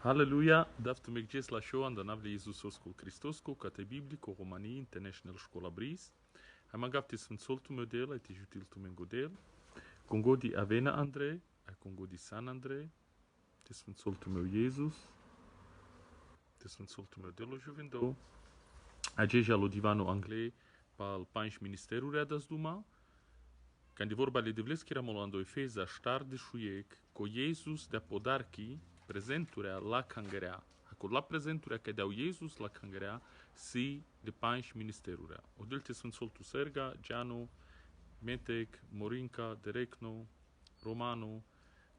Halleluja, daftu me gjes la show andanav li Jesusosku Christosku, kate biblico Romani International Școala Bris. Am agafti sunt soltu model, ai tijutil tu mengodel. Congo di Avena Andre, ai Congo di San Andre, te sunt soltu meu Jesus, te sunt soltu meu delo juvendo. Ageja lo divano anglais pal panch ministeru readas duma. Când vorba le devleski ramolando Efeza star de șuiec, co Jesus de podarchi, prezenturea la cangerea. Acolo la prezenturea că deau Jesus la cangerea, si de panch ministerurea. Odelte sunt soltu Serga, Giano, Metec, Morinca, Derecno, Romano,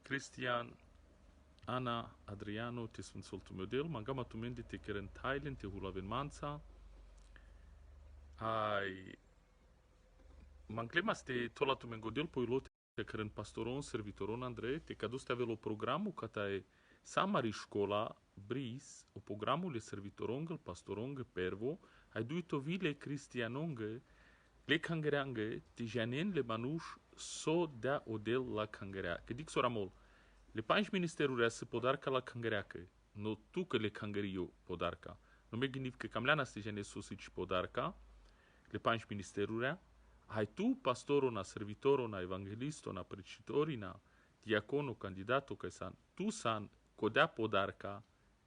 Cristian, Ana, Adriano, te sunt soltu model, mangama tu mende te keren Thailand, te hulaven manța, ai Manclemas te tola tu mengodel poi lote te keren pastoron servitoron Andrei te caduste avelo programu catae samari școla bris o programu le servitorong pastorong pervo ai duito vile cristianong le cangereange te janen le manuș so dea odel la cangerea că dic soramol le panch ministerurea se podarca la cangereacă no tu că le cangerio podarca no me gândiv că camleana ste jane sosici podarca le panch ministerurea hai tu, pastorona, servitorona, evangelistorona, precitorina, diacono, candidato, că san, tu san, codea podarca,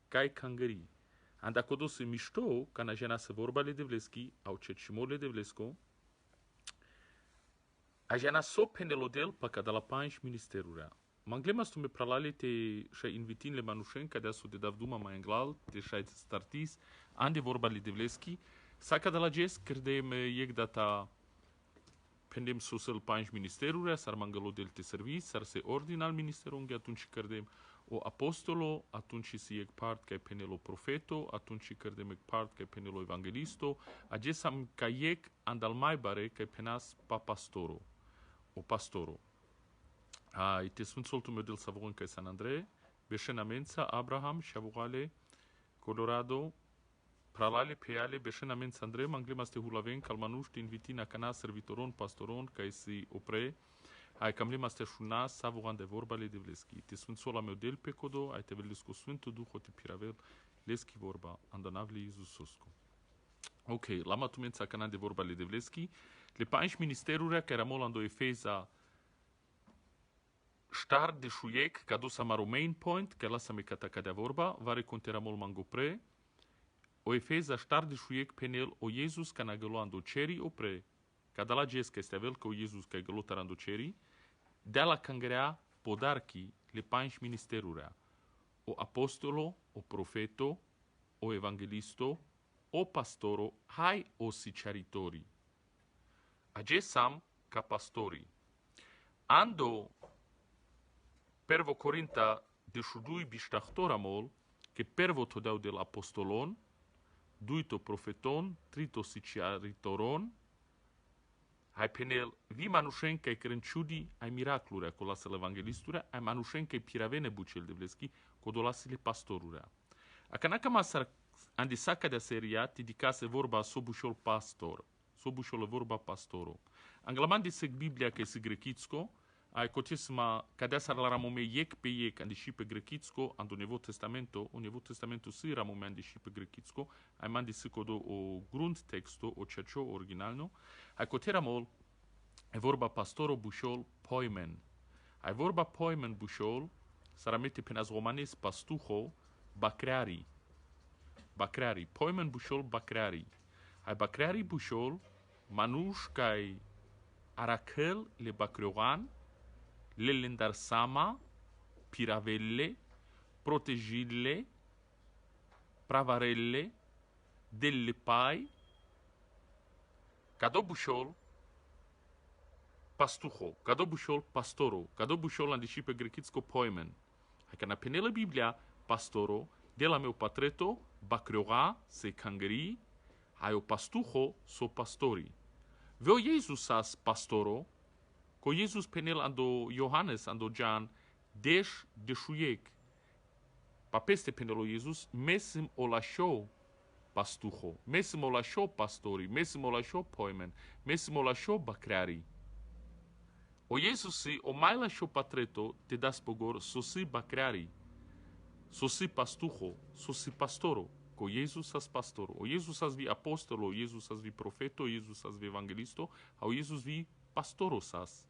cai cangării. Anda codo se mișto, ca na jena se vorba le devleski, au cercimole devlesko, a jena so penelodel pa cada la panch ministerurea. Manglemas tu me pralale te și invitin le manușen, ca de-a de dav duma mai englal, te și startis, ande vorba le devleski, sa ca de la ges, credem iec data pendem susel panch ministerurea, s-ar mangalo del te servis, s-ar se ordin al ministeronghi, atunci credem o apostolo, atunci si ec part ca penelo profeto, atunci credem ec part ca penelo evangelisto, agesam ca ec andal mai bare ca penas pa pastoro, o pastoro. Ai te sunt soltu meu del Savon ca San Andrei, beșenamența Abraham, Șavugale, Colorado, pralale peale beșenamența Andrei, manglemas te hulaven calmanuș te invitina cana servitoron pastoron ca si opre, ai camlemas te șuna savuran de vorba le devleski. Te sunt sola meu del pe codo, ai te velesco Sfântu Duho te piravel leski vorba andanavli Iisusoscu. Ok, lama tu mența cana de vorba le devleski, le panch ministerurea care amolando Efeza star de șuiec, ca dus amaro main point, că lasă me cata de vorba, vare contera mol mangopre, o Efeza star de șuiec penel o Jesus ca na găloando ceri opre, ca da la ges că este avel că o Jesus ca gălo tarando ceri, de la cangrea podarchi le panch ministerurea, o apostolo, o profeto, o evangelisto, o pastoro, hai o siceritori. Agesam ca pastori. Ando pervo Corinta de șudui biștahtoramol, că pervo todau del apostolon, duito profeton, trito siceriatoron, hai penel vi manușen că ai crânciudi, ai miraclurea, că lasă evangelisturea, ai manușen că ai piravene bucel de vleschi, că o lasă pastorurea. Acanaca masar andisaca de seria, ti dicase vorba sobușol pastor, sobușol vorba pastoro. Anglaman disec Biblia că se grecitsko, ai cotisma cadea sar la ramome iec pe iec andi și pe grecitsko, ando Nevo Testamento si ramome andi și pe grecitsko, ai mandi si codo o grund texto, o cercio originalno, ai coteramol e vorba pastoro bușol poimen. Ai vorba poimen bușol, saramete penas romanes pastuho, bacreari. Bacreari, poimen bușol bacreari. Ai bacreari bușol, manuș cai aracel le bacreoran, le lendar sama, piravelle, protegille, pravarelle, delle pai, cado bușol, pastuho, cado bușol, pastoro, cado bușol andici pe grecitsko poimen. Hai că na penela Biblia, pastoro, de la meu patreto, bacreora, se cangării, hai o pastuho, so pastori. Veo Jesus as pastoro, co Jesus penel ando Iohannes ando Jan deș de șuiec. Pa peste penelo Jesus, mesim o lasciò pastuho, mesim o lasciò pastori, mesim o lasciò poimen, mesim o lasciò bacreari. O Jesus si o mai lasciò patreto te das pogor so si bacreari. sosi pastuho, sosi pastoro, ko Jesus as pastoro. O Jesus as vi apostolo, o Jesus as vi profeto, o Jesus as vi evangelisto, o Jesus vi pastoro sas.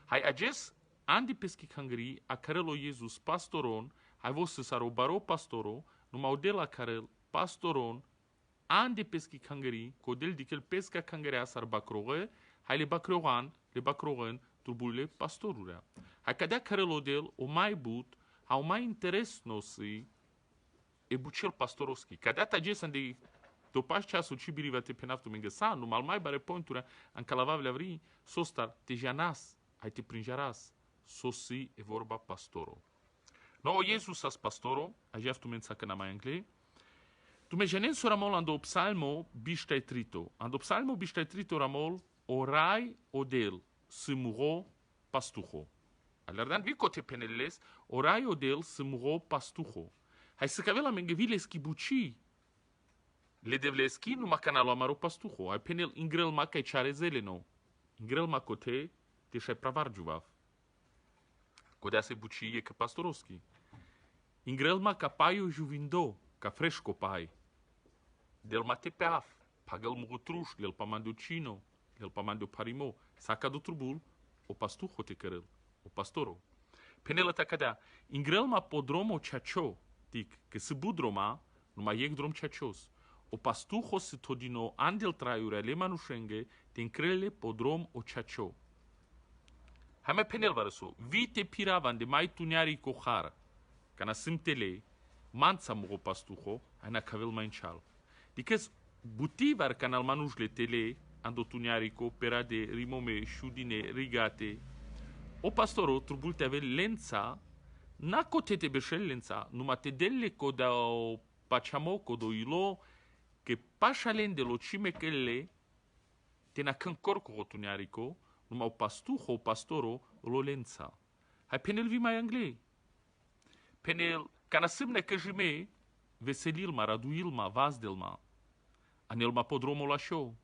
Hai ages andi peschi Hungary a carelo Jesus pastoron, hai vos saro baro pastoro, numa odela carel pastoron, andi peschi Hungary, codel dikel pesca Hungary asar bacroge, hai le bacrogen, turbule pastorura. Hai cadea carelo del o mai but, au mai interes nosi e bucel pastorovski. Cadea ages andi dopaš času či birivate penaftu minge sa, numal mai bare pointura, an calavavle avri, sostar te janas, ai te prinjaras, sosi e vorba pastoro. No, Jesus as pastoro, a jeftu mensa că mai angle, tu me jenen ramol ando psalmo bishtai trito. Ando psalmo bishtai trito ramol, orai odel, simuro pastuho. Alerdan vi cote penelles, orai odel, simuro pastuho. Hai să cavela mengevile schibuci, le devleschi numai canalul amaro pastuho. Ai penel ingrel ma kai chare zeleno. Ingrel ma cote te shai pravarjuvav. Codea se bucie că pastorovski. Ingrel ma capaio juvindo, ca fresco pai. Del mate peaf, pagal mugutruș, del pamanducino, del pamandu parimo, saca do turbul, o pastuho te cărel, o pastoro. Penela ta cadea, ingrel ma podromo ceacio, tic, că se budroma, numai iec drom ceacios. O pastuho se todino andel traiurea le manușenge, te încrele podrom o ceacio. Hai mai penel varăso, vite piravan de mai tuniari cohara, ca na simtele, manța mo pastuho, ai na cavel mai înceal. Dicăs butivar ca na manușle tele, ando tuniari co pera de rimome, șudine, rigate. O pastoro trubul te ave lența, na cotete beșel lența, numai te delle co da o paciamo co do ilo, che pașalen de lo cimecele, te na câncor co tuniarico, numai o pastuho, o pastoro, lo lența. Hai penel vi mai anglei. Penel, ca na simne că jime, veselilma, raduilma, vazdelma, anelma podromo la show.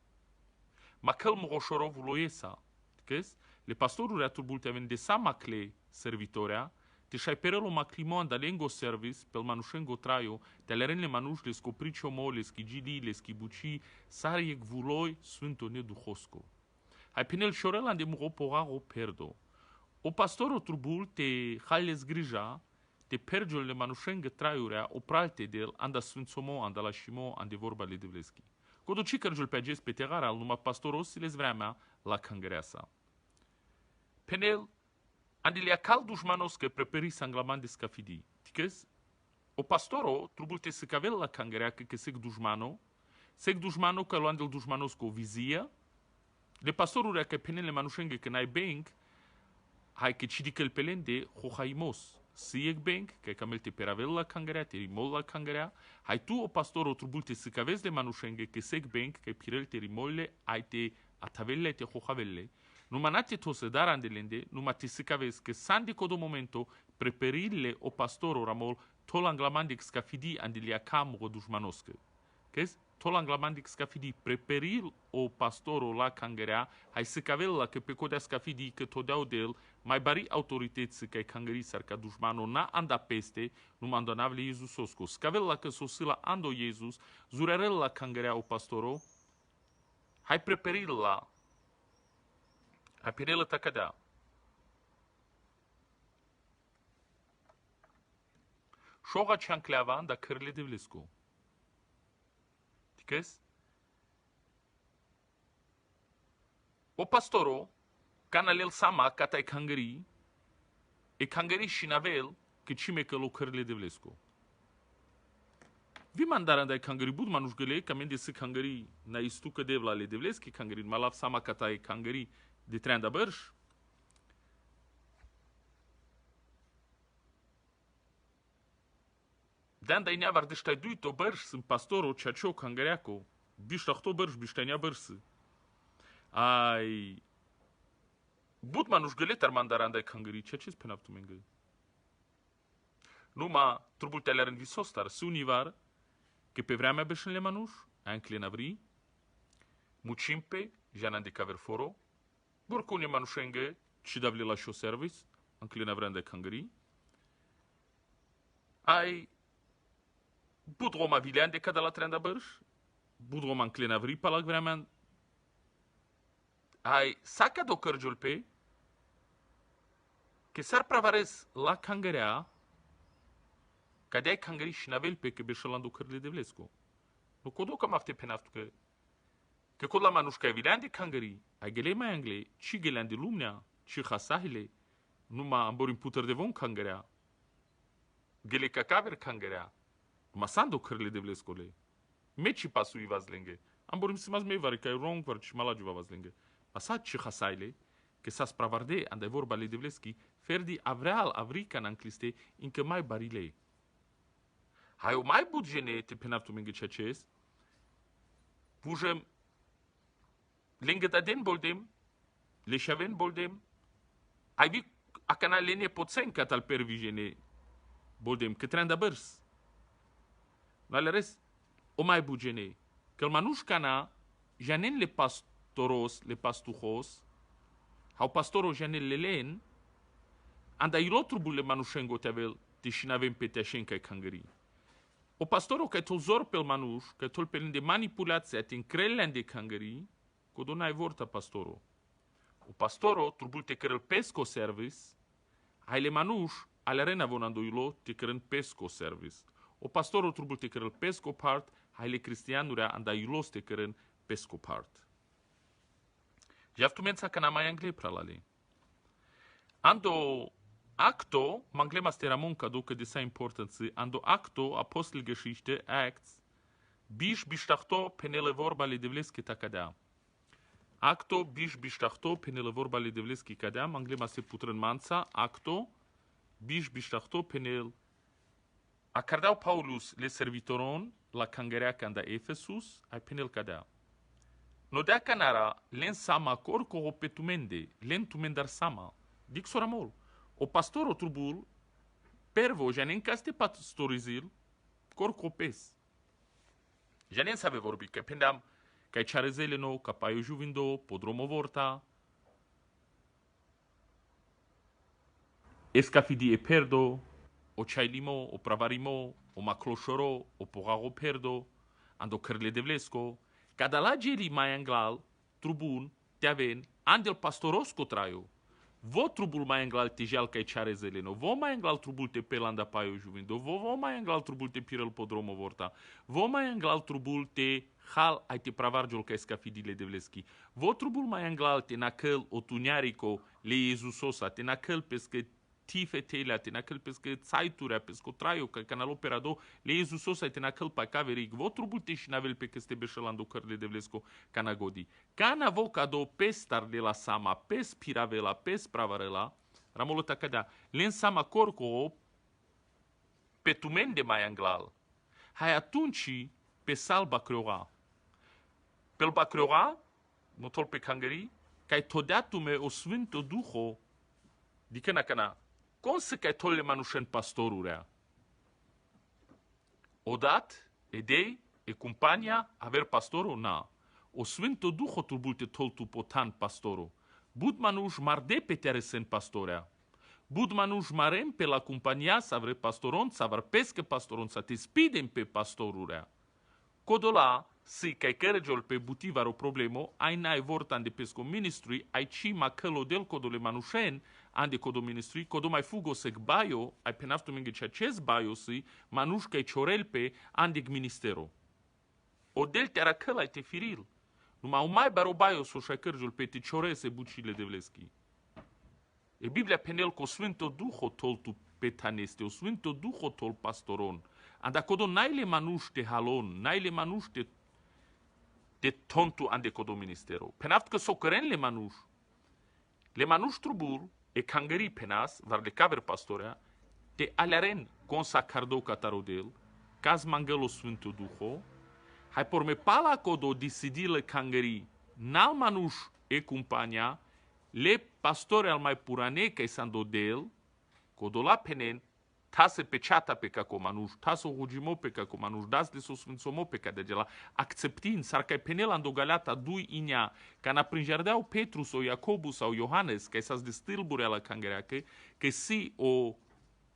Ma călmo roșorov loiesa. Căs? Le pastorul rea turbulte aven de sa macle servitorea, te șai perelo maclimo andalengo service, pel manușengo traio, te aleren le manuș, le scopricio mo, le schigili, le schibuci, sare ec vuloi, sfânto neduhosco. Hai penel șorel ande mu poraro perdo. O pastoro turbul te hales grija, te pergiol le manușengă traiurea, o pralte del, anda sfânțomo, anda la șimo, ande vorba le devleschi. Codo ci cărgiul pe agest pe terara, al numai pastoros si les vremea la cangreasa. Penel, ande le acal dușmanos că preperi sanglaman de scafidi. Ticăs? O pastoro trubul te se cavel la cangrea că sec dușmano că luan del dușmanos cu vizia, le pastorul că penel le manușengă că n-ai benc, hai că cidicăl pelende, hohaimos. Sieg benc, că camel te peravel la cangrea, te rimol la cangrea, hai tu o pastor o trubulte să cavezi de manușengă, că seg benc, că pirel te rimolle, ai te atavelle, te hohavelle, numai nate to să dar andelende, numai te să cavezi, că sandi codo momento, preperille o pastor o ramol, tol anglamandic scafidi andelia cam o dușmanoscă. Căs? Tol anglamandic scafidi, preperil o pastoro la cangrea, hai să cavel la că pe codea scafidi, că todeau de el, mai bari autorități că ai cangări sar ca dușmano na anda peste, nu mă andonavle Iisus osco. Scavel la că sosila ando Iisus, zurerel la cangărea o pastoro, hai preperil la, hai perelă ta cadea. Șoga ce ancleava da cărle de vlescu. Ticăs? O pastoro, canalel sama catai cangări, e cangări și navel, că cime că lucrările de vlescu. Vi mandar andai cangări bud manuș găle, ca mende să cangări na istucă de vla le de vleschi cangări, malav sama catai cangări de treanda bărș. Dan dai neavar de stai duito bărș, sunt pastoro ceacio cangăreaco, biștahto bărș, biștania bărș. Ai... Bud manuș găle tar mandar andai cangări, ceea ce spenap tu mengă. Numa trubul te aleren visostar, su univar, că pe vremea beșenle manuș, ancle navri, mucimpe, janan de caverforo, burcune manușengă, ci davle la show service, ancle navran de cangări. Ai... Budroma vilende cada la trenda bărș, budroma înclina vripa la vremen, ai saca do cărgiul pe, că s-ar pravarez la cangărea, ca de-ai cangări și navel pe că beșălandu cărle de vlescu. Nu codo că mafte pe naftu că cod la manușca vilende cangări, ai gele mai angle, ci gelende lumnea, ci hasahile, numai amborim puter de von cangărea, gele cacaver cangărea, numai sando cărle de vlescole. Meci pasu i vazlenge. Amborim si maz mei că e wrong, var ci malagiu vazlenge. Asa ci hasaile, că s-a spravarde, andai vorba le de vleschi, ferdi avreal avrica n-ancliste, încă mai barilei. Hai o mai budgene te penaftu menge ceaces, pujem lenge da den boldem, le shaven boldem, ai vi a canalene poțen catal pervigene boldem, că trenda bărs. No ale res, o mai budgene, că manuș cana, janen le pastoros, le pastuhos, hau pastoro janen le len, anda ilotrubu le manușengo teavel, te shinavem pe teașenca e cangării. O pastoro că tol zor pel manuș, că tol pel de manipulația te încrelen de cangării, codo n-ai vorta pastoro. O pastoro trubul te cărăl pesco service, hai le manuș, ale rena vonando ilo, te cărân pesco service. O pastoro trubul te cărăl pesco part, hai le cristianurea anda ilos te cărân pesco part. Jav tu mența că n-am mai angle pralale. Ando acto, manglema steramon cadu că de sa importanță, ando acto, Apostelgeschichte, Acts, biștachto penele vorba le devleski takadea. Acto, biștachto penele vorba le devleski cadea, manglema se putrân manța, acto, biștachto penel. Acardau Paulus le servitoron la cangărea canda Efesus, ai penel cadea. No dea canara, len sama cor co petumende, len tumendar sama. Dic soramol. O pastoro trubul, pervo, janen caste pastorizil, cor copes. Janen sabe vorbi, că pendeam, că ai cearezeleno, că paio juvindo, podromo vorta, escafidi e perdo, o ceailimo, o pravarimo, o macloșoro, o poraro perdo, ando cărle de vlesco, cada la geri mai anglal, trubun, te aven, andel pastorosco traio. Vo trubul mai anglal te jal ca cearezeleno, vo mai anglal trubul te pelanda paio juvindo, vo mai anglal trubul te pirel podromo vorta, vo mai anglal trubul te hal ai te pravargiol ca escafidile de vleschi, vo trubul mai anglal te nacăl o tuniarico le Jesusosa, te nacăl pescă tife telea, te nacăl pescă țaiturea, pescă traio, ca canal operado, le Jesusosa te nacăl pa caveric, vo trubul te și navel pe că ste beșelando cărle de vlesco canagodi. Cana vo cado pestar de la sama, pes piravela, pes pravarela, ramolota cadea, len sama corco pe tumende mai anglal. Hai atunci pe sal bacreora. Pel bacreora, no tol pe cangării, ca-i todeatume o sfânto duho, dică na cana, cum să ca-i tolle manușen pastorurea? Odat, edei, e compania, aver pastoro, na. O sfânto duho turbulte tol tu potan pastoro. Bud manuș marde pe teresen pastorea. Bud manuș marem pe la compania să avre pastoron, să avar pescă pastoron, să te spidem pe pastorurea. Codola, si ca-i cărăgiol pe butivar o problemo, ai n-ai vortan de pesco ministri, ai ci ma călo del codole manușen, ande codo ministri, codo mai fugo sec baio, ai penaftu menge cea ces baio si, manuș ca-i ciorel pe andeg ministero. O del te aracăl ai te firil. Numai o mai baro baio so și-ai cărgiol pe te ciorese bucile de vleschi. E Biblia penel co Sfânto Duho tol tu petaneste, o Sfânto Duho tol pastoron. Anda codo naile manuș te halon, naile manuș te tontu ande codo ministero. Penaft că socăren le manuș trubul, e cangării penas, var de caver pastorea, te aleren consacardo catarodel, caz mangelo Sfânto Duho, hai porme pala codo decidile cangării, nal manuș e compania, le pastore al mai purane ca sando del, codo la penen, tase peceata pe caco manuș, tase o hugimo pe caco manuș, das de sos sfinsomo pe ca de gela, acceptin, sar ca penel ando galeata dui inia, ca na prinjardeau Petru sau Iacobu sau Iohannes, ca s-as de stilbure la cangăreacă, că si o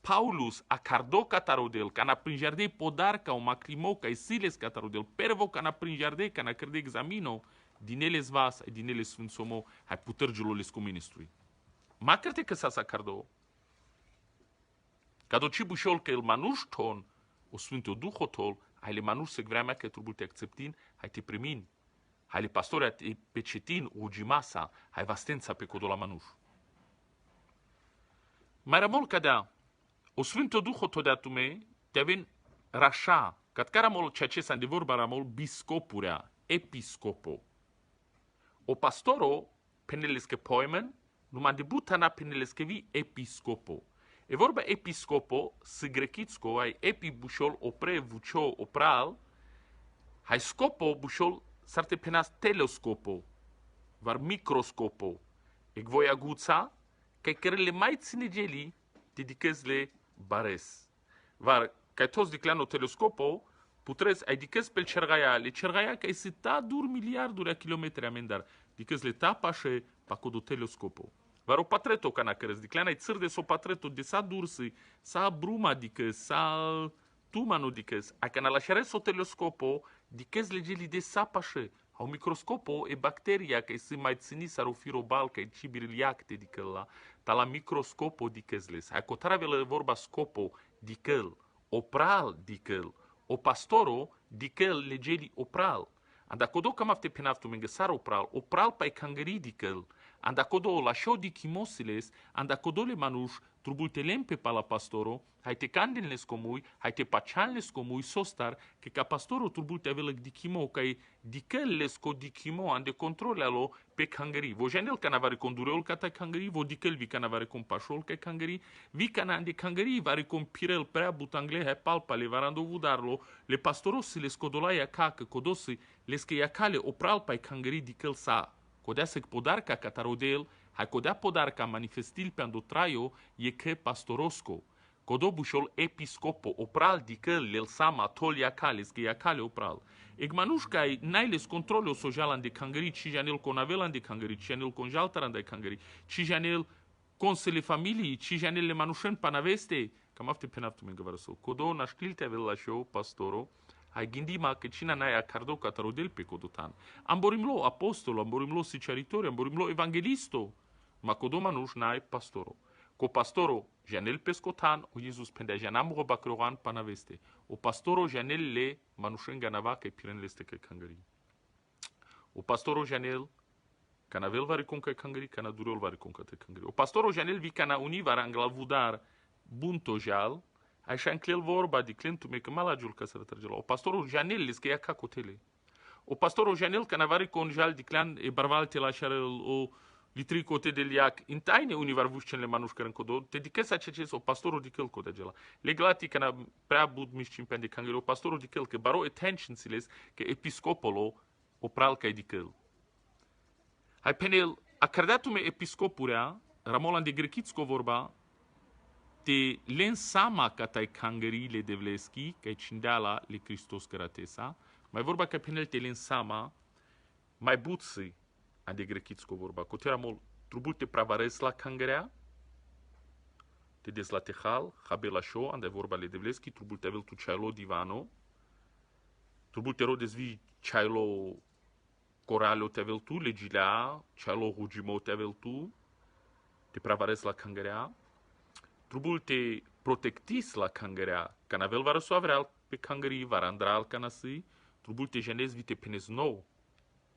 Paulus a cardo catarodel, cana prin jardei podarca o macrimo ca siles catarodel, pervo cana prin jardei cana crede examino, din ele zvas e din ele sfânt somo, hai putergiul les cu ministrui. Ma crede că sa cardo. Ca do ci bușol că el manuș ton, o sfântul duhotol, hai le manuș se vremea că trebuie te acceptin, hai te primin. Hai le pastore te pecetin, o gimasa, hai vastența pe codola manuș. Mai ramol cadea, o sfântul duhotol de atume, te avem rașa, cat caramol ceea ce s-a de vorba ramol biscopurea, episcopo. O pastoro, penelesche poemen, numai debuta na penelesche vi episcopo. E vorba episcopo, se grecitsko, ai epi bușol opre vucio opral, hai scopo bușol sarte penas telescopo, var microscopo. E voi aguța, că le mai ține geli, dedicăzle bares. Var, că toți declano telescopo, putres, ai dicăz pe le cergaia că se ta dur miliarduri a kilometri amendar, dicăz le ta pașe pa codo telescopo. Var o patreto cana cărăz, declana ai țăr de so patreto de sa dursi, sa bruma dicăz, sa tumanu dicăz, a cana la șare so telescopo, dicăz le geli de sa pașe. Au microscopo e bacteria că se mai țini s-ar o firobal, că e cibiriliacte dicăl la, ta la microscopo dicăzles. Hai cotara vele vorba scopo dicăl, opral dicăl, o pastoro dicăl legeli opral. Anda codo cam afte penaftu mengesar opral pa e cangări dicăl. Anda codo la show di chimosiles, anda codo le manuș, trubul te lempe pa la pastoro, hai te candenles comui, hai te pacianles comui sostar, că ca pastoro trubul te avelăc di chimo, ca e dicălles co di chimo, ande controle alo pe cangări. Vo janel ca navare condureol ca ta cangări, vo dicăl vi ca navare con pașol ca cangări, vi ca ande cangări, vare con pirel prea butangle, hai palpale, varando vudarlo, le pastorosi les codolaia ca, că codosi, les că iacale opral pa e cangări dicăl sa. Codea se podarca catarodel, hai codea podarca manifestil pe ando traio, e că pastorosco. Codo bușol episcopo, opral dicăl, lel sama, tol iacales, că iacale opral. Egmanușca ai nailes controleo social ande cangări, ci janel conavel ande cangări, ci janel conjaltar ande cangări, ci janel consele familii, ci janel le manușen panaveste, cam afte penaftu mengăvarăsău. Codo naștilte avel la show, pastoro, hai gândima că cine n-ai acardo catarodel pe codotan. Amborimlo apostolo, amborimlo siceritori, amborimlo evangelisto, ma codo manuș n-ai pastoro. Co pastoro janel pescotan, o Iisus pendea janam robacroan panaveste. O pastoro janel le manușen ganava că piren leste că cangări. O pastoro janel canavel vari con că cangări, cana dureol vari con că cangări. O pastoro janel vi cana uni var anglavudar buntojal, așa înclel vorba de clientul că malagiul ca să rătrge la. O pastorul janel les că ia ca cotele. O pastorul janel că navari con jal de clan e barvalte la șare o litri cote de liac. In taine unii var vușcen le manuș că încodo. Te dică să ce o pastorul de cel cote de la. Leglati că na prea bud mișcim pe de cangel. O pastorul de cel că baro attention siles că episcopolo o pral ca de cel. Hai penel a cardatume episcopurea ramolan de grechitsko vorba te len sama ca tai cangările de vleschi, ca cindeala le Hristos căratesa, mai vorba ca penel te len sama, mai buți a de grechitsko vorba. Cotera mol, trubul te pravares la cangărea, te des la tehal, habe la show, ande vorba le de vleschi, trubul te avel tu ceailo divano, trubul te rodes vi ceailo coraleo te avel tu, legilea, ceailo hugimo te avel tu, te pravares la cangărea, trubul te protectis la cangărea, ca n-avel vară so avreal pe cangării, vară andral ca nasi, trubul te janez vi te penes nou,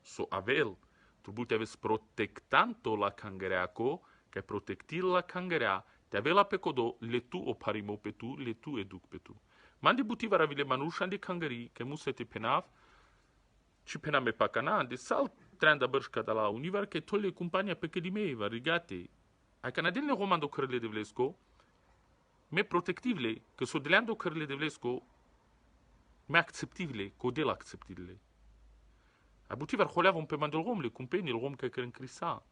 so avel, trubul te aves protectanto la cangărea co, ca protectil la cangărea, te avela pe codo, le tu o parimo pe tu, le tu educ pe tu. Mande buti vara vile manușan de cangării, că mu se te penav, ci pename pa cana, de sal treanda bărșca de la univar, că tolle compania pe cădimei, va rigate. Ai canadel ne romando cărăle de vlesco, me protectivele, că s-o deleando cărăle de vlesco, me acceptivele, codel acceptivele. A butivar holeavom pe mandel romle, cumpeni el rom că în crisa.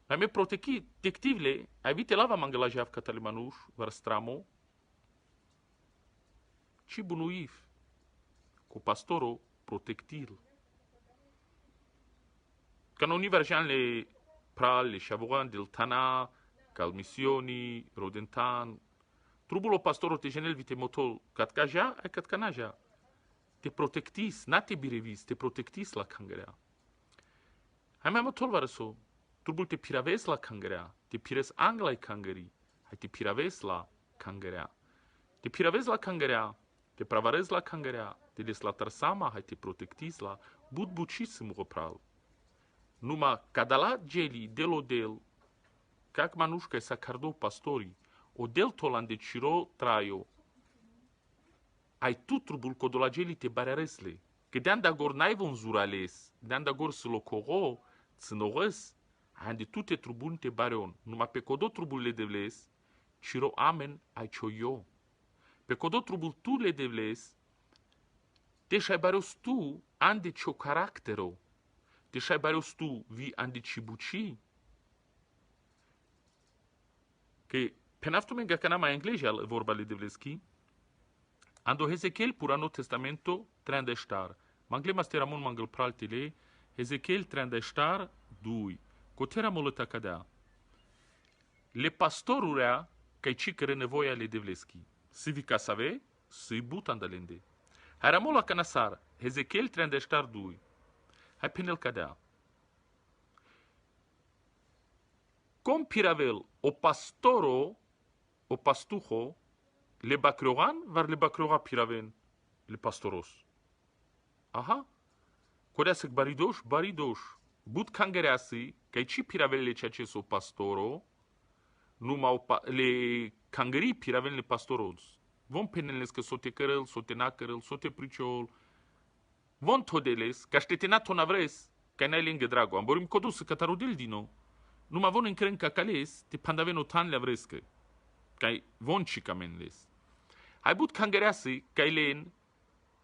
Ai me protectivele, ai vite lava mangelajav catale manuș, var stramo, ci bunuif, cu pastoro protectil. Ca non univar le pral, le chavoran del tana, cal missioni, rodentan, Trubul o pastoro te genel vite motol kat kaja e kat kanaja. Te protectis, na te birevis, te protectis la kangerea. Hai mai motol varso. Trubul te piraves la kangerea, te pires anglai kangeri, hai te piraves la kangerea. Te piraves la kangerea, te pravarez la kangerea, te des la tarsama, hai te protectis la, bud bucissimo opral. Numa cadala geli delodel, kak manushka e sacardo pastori, o del tolan de ciro traio, ai tu trubul codolageli te bareresle, că de andagor n-ai von zurales, de andagor să locoro, ținores, ande tu te trubun te bareon, numai pe codo trubul le devles, ciro amen ai cioio. Pe codo trubul tu le devles, te șai bareos tu ande cio caractero, te șai bareos tu vi ande cibuci, că pe naftu menga canama englezia vorba le devleski, ando Hezekiel purano testamento trendestar. Mangle masteramon mangel praltile, Hezekiel trendestar 2. Cotera molota cadea. Le pastorurea că ci care nevoia le devleski. Si vi casave, si butandalende. Haramola canasar, Hezekiel trendestar 2. Hai penel cadea. Com piravel o pastoro, o pastuho, le bacroran var le bacrora piraven le pastoros. Aha. Codeasec baridoș. But cangereasi, că ci piravele ceea ce so pastoro, numai le cangeri piraven le pastoros. Vom peneles că sote cărăl, sote nacărăl, sote priciol. Von todeles, că aștetena tonavres, că n-ai lângă drago. Am borim codus că tarudel dino. Numai von încren ca cales, te pandaveno tan le avrescă. Că von cicamenles. Hai but cangereasi, că len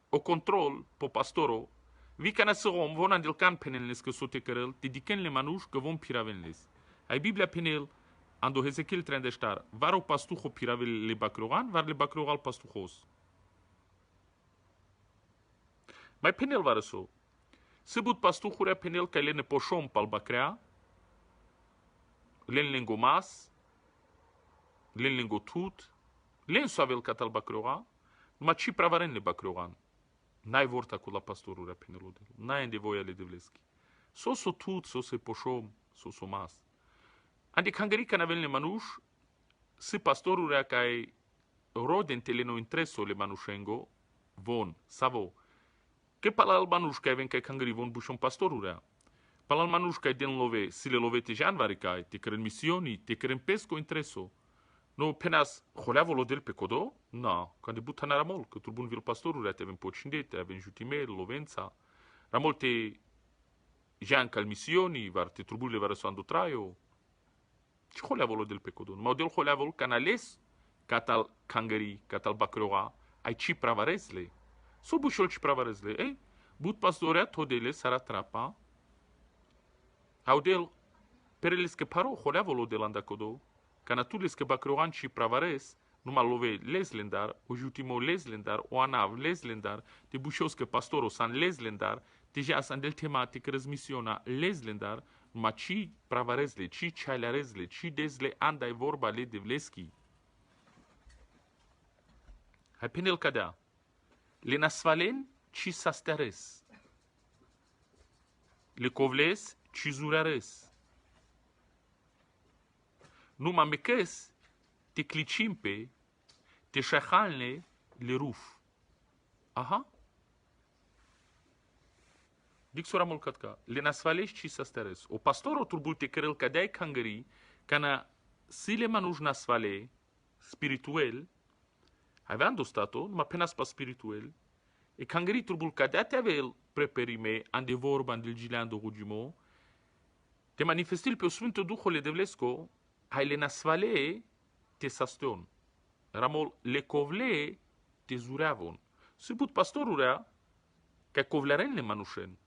o control po pastoro. Vi cana serom von andel can penelnes că sote cărăl, te diken le manuș că vom piravenles. Ai Biblia penel, ando Hezekiel trendestar, var o pastuho piravel le bacroran, var le bacroral pastuhos. Mai penel var so. Se but pastuhurea penel că lene poșom pal bacrea, len lengomas, len lengotut, len soavel catal bacrora, numai ci pravaren le bacroran. N-ai vorta cu la pastorul penelodel. N-ai de voia le devleski. So tut, so se poșom, so mas. Ande cangerica n-avel le manuș, si pastorul ca ai rodentele no intereso le manușengo, von, savo. Che palal manuș ca ven ca cangeri von bușom pastorul. Palal manuș ca den love, si le love te janvari ca te cren misioni, te cren pesco intereso. No penas holeavo del pe codo? No, când buta na ramol, că turbun vil pastorul te avem pocindete, avem jutimel, lovența. Ramol te jan cal misioni, var te turbule var so andu traio. Ce holeavo del pe codo? Ma del holeavo canales catal cangeri, catal bacroa, ai ci pravarezle. So bușol ci pravarezle, but pastorea todele sara trapa. Audel pereles că paro holeavo del anda codo. Cana tu les că bacroan și pravares, numai love leslendar, o jutimo leslendar, o anav leslendar, te bușos că pastoro san leslendar, deja san del tematic răzmisiona leslendar, numai ci pravaresle, ci cealarezle, ci desle andai vorba le devleski. Hai penel cadea. Le nasvalen ci sasteres. Le covles ci zurares. Numai mecăs te clicimpe, te șahalne le ruf. Aha. Dic sora mult catca. Le nasvalești și sasteres. O pastor o turbul te cărăl ca de-ai cangării, ca na sile manuș nasvale, spirituel, aveam dostato, numai penas pa spirituel, e cangării turbul ca de-a te avel preperime, ande vorba, ande gileando rugimo, te manifestil pe o Sfântul Duhul Devlesco, hai le nasvale te sastion. Ramol le covle te zureavon. Subut pastorurea ca covlaren le manușen.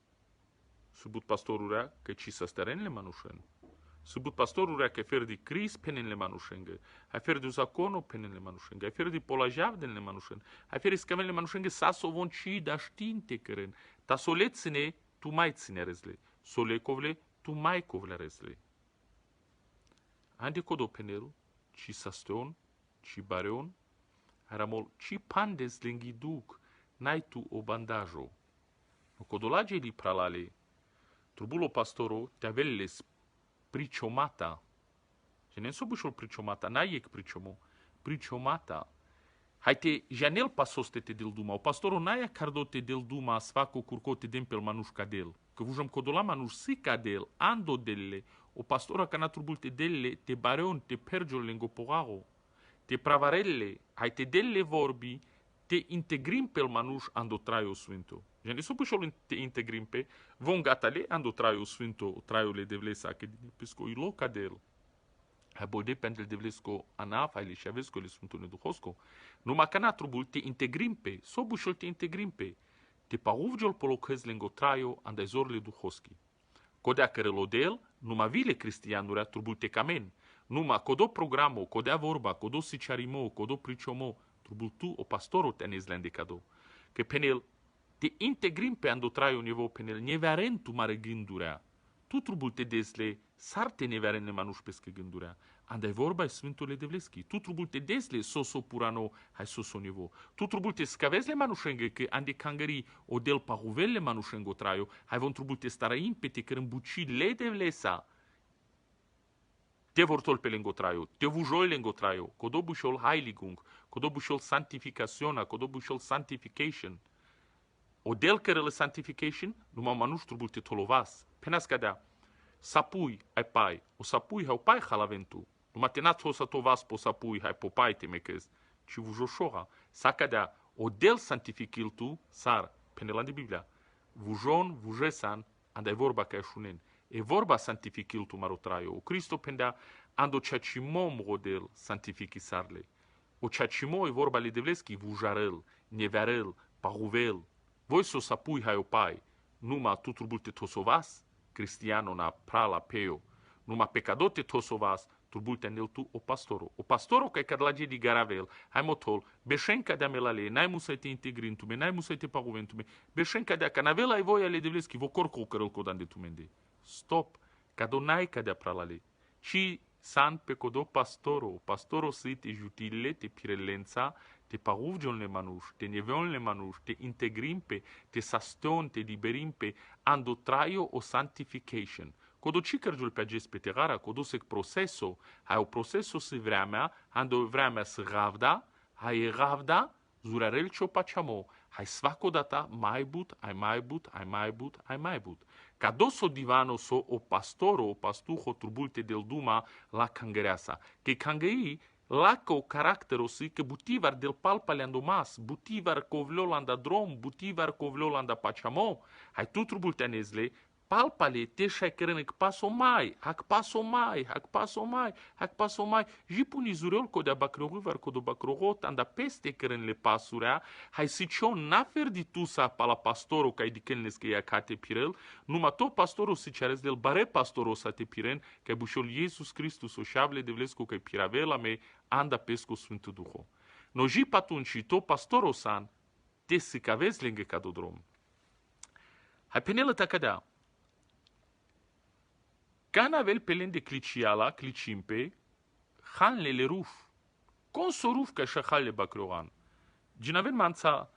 Subut pastorurea ca ci sasteren le manușen. Subut pastorurea ca fer di cris penen le manușenge. Hai fer di zacono penen le manușenge. Hai fer di polajavden le manușen. Hai fer iscaven le manușenge saso von ci da știnte căren. Ta soleține tu mai ținerezle. Sole covle tu mai covlerezle. Ande codo penel, ci sastion, ci bareon, haramol ci pandes lengi duc, nai tu o bandajo. O codolage li pralale, trubulo pastoro te avelles priciomata. Je ne sobușol priciomata, nai ec priciomo, priciomata. Haite janel pasoste te del duma, o pastoro naia cardote del duma sfaco curcote den pel manuș cadel. Că vujam codola manuș si cadel, ando delle, o pastora cana turbulte delle, te bareon, te pergiol lengo poraro, te pravarelle, haite delle vorbi, te integrim pel manuș ando traio sfinto. Jane sobușol te integrim pe, von gatale ando traio sfinto, traio le devlesa, che pesco ilo cadel. Bo depende de vlesco anafa ili șavesco le sfântune duhosco. Numai că n-a trubul te integrimpe, sobușol te integrimpe, te paruvgiol polochez lengo traio andezorle duhoschi. Codea cărelodel, numai vile cristianurea trubul te camen. Numai codo programo, codea vorba, codo siciarimo, codo priciomo, trubul tu o pastoro te anezlende cado. Că penel te integrimpe ando traio nevo penel nevearentu mare gândurea. Tu trubul te desle, sarte nevearene manuș pescă gândurea. Andai vorba e Sfântule Devleschi. Tu trubul te desle soso purano, hai soso nevo. Tu trubul te scavezle manușengă, că ande cangării o del pahuvelle manușengo traio, hai von trubul te stara impete, că rămbuci le devlesa. Te vortol pe lengo traio, te vujol lengo traio, codobușol heiligung, codobușol santificaționa, codobușol sanctification. O del cărele sanctification, numai manuș trubul te tolovas. Penas cadea. Sapui ai pai, o sapui hai pai halaventu. Numai te nați o să tovas po sapui hai po pai te mechez. Ci vujoșoha. Sa cadea. O del santificil tu, sar, penelan de Biblia. Vujon, vujesan, andai vorba ca eșunen. E vorba santificil tu marotraio. O Cristo pendea ando ceacimom rodel santifici sarle. O ceacimo e vorba le devleschi vujarel, nevearel, paruvel. Voi so sapui hai o pai. Numai tu trubul te tosovas, cristiano na prala peo. Numai pecadote tosovas, trubul te anel tu o pastoro. O pastoro ca e cadlage di garavel, hai motol, beșenca de amelale, n-ai musai te integrintume, n-ai musai te paguventume, beșenca de a canavela ai voi ale devleschi, vo corco cărăl codan de tumende. Stop, cado n-ai ca de pralale. Ci san pe codo pastoro si te jutile, te pirelența, te paruvgion le manuș, te neveon le manuș, te integrimpe, te saston, te liberimpe, ando traio o sanctification. Codo ci cărgiul pe acest pe terara, codo sec proceso, hai o proceso si vremea, ando vremea si ravda, hai ravda, zurarel ce o paciamo, hai svaco data, mai but, ai mai but, ai mai but, ai mai but. Ca doso divano so o pastoro, o pastuho trubulte del duma la cangăreasa, che cangăii lacă o caractero si că butivar del palpale andomas, butivar covlol anda drom, butivar covlol anda paciamo, hai tu trubulte anezle, palpale te șai cărăne că paso mai, hac paso mai, hac paso mai, hac paso mai, ji puni zurel codea bacroruvar codo bacrorot anda peste cărănele pasurea, hai sicion nafer di tu sa pala pastoro ca di cănles că ia cate pirel, numai to pastoro si cearez del bare pastoro sa te piren, ca bușol Iisus Christus o șable de vlesco ca piravela me anda pesco Sfântul Duho. No ji patunci și to pastoro san, te si că aveți lângă cadodrom. Hai penelă ta cadea. Can avel pelen de cliciala, clicimpe, hanle le ruf. Con so ruf ca și halle bacroan. Ginaven manța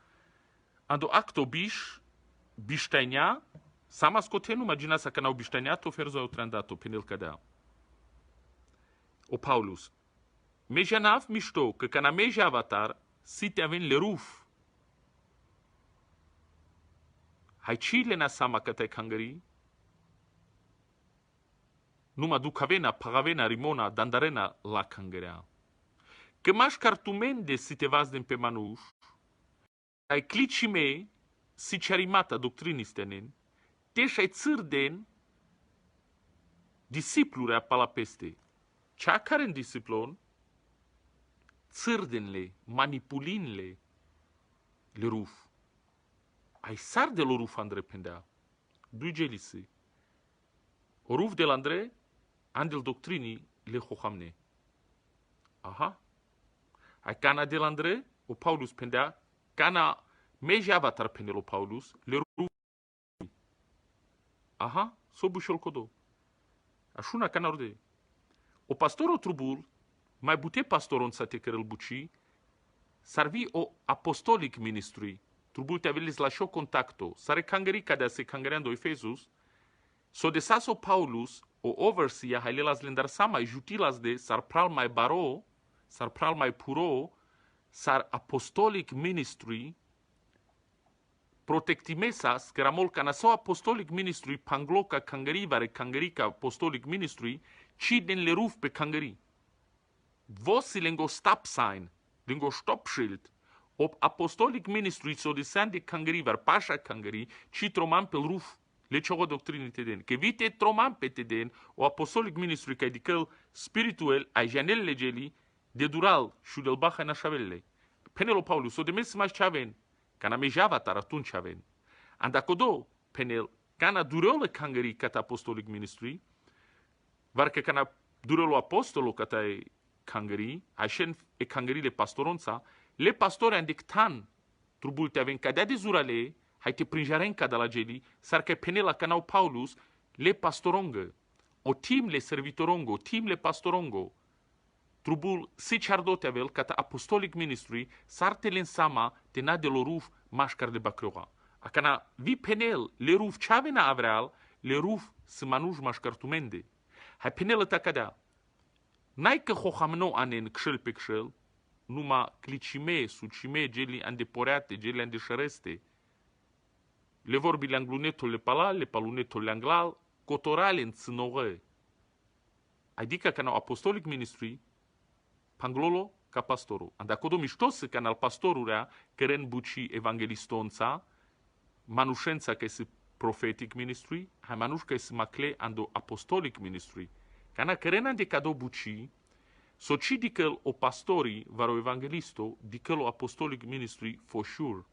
ando acto biștainia, sama scotenu magina sa canau biștainiato ferzo au trandato penel cadea. O Paulus. Mejanav mișto, că cana meja avatar, si te aven le ruf. Hai cile na sama ca te cangării, numa ducavena, paravena, rimona, dandarena la cangărea. Că maș cartumende si te vas din pe manuș, ai clicime si cearimata doctrinistenen, te și-ai țârden disiplurea pala peste. Cea care în disiplon, țârdenle, manipulinle, le ruf. Ai sar de lo ruf andre pendea. Dui gelisi. O ruf de l'andre, andel doctrinii le hohamne. Aha. Ai cana de l'andre, o Paulus pendea, cana meja avatar pendel o Paulus, le ruf. Aha, so bușol codo. Așuna cana orde. O pastoro trubul, mai bute pastoron sa te cărăl buci, sarvi o apostolic ministry, trubulte avelis la show contacto, sare kangeri kada se kangerando Efesus, so de saso Paulus, o overseer, hailelas lendar sama, jutilas de, sar pral mai baro, sar pral mai puro, sar apostolic ministry, protectimesas, că ramol ca naso apostolic ministry, pangloca kangeri vare kangerica apostolic ministry, ci den le ruf pe kangeri. Vos lengo stop sign, lengo stop schild, ob apostolic ministry so de sande kangeri var pasha kangeri, ci troman pel ruf, le ciogo doctrini teden, che vite troman pe teden, o apostolic ministry ca dicăl spiritual, ai janel legeli, de dural, și del baha na șavelle. Penelo Paulus, o de mes mai chaven, cana me javatar atunci aven. Andacodo, penel, cana dureole kangeri cat apostolic ministry, varcă cana dureolo apostolo cata e kangeri, așa e kangerile pastoronța, le pastore andictan, trubulte aven cadea de zurale, hai te prinjarenca de la geli, sar că penela canau Paulus, le pastorongă, o tim le servitorongo, tim le pastorongo, trubul sacerdote avel cata apostolic ministry, sar te lensama te na de lo ruf mașcar de bacroa. Acana vi penel le ruf chavena avreal, le ruf se manuj mașcar tumende. Hai penel ta cadea. N-ai că hohamno anen kșel pe kșel, numa clicime, sucime, geli andeporeate, geli andeșăreste. Le vorbi le anglunetul le palal, le palunetul le anglal, cotorale în ținore. Adică ca na apostolic ministry, panglolo ca pastoru. Andacodo miștos ca al pastorurea, căren buci evangelistonța, manușența ca se prophetic ministry, hai manuș ca se macle ando apostolic ministry. Cana căren andecado buci, soci dicăl o pastori varo evangelisto, dicăl o apostolic ministry for sure.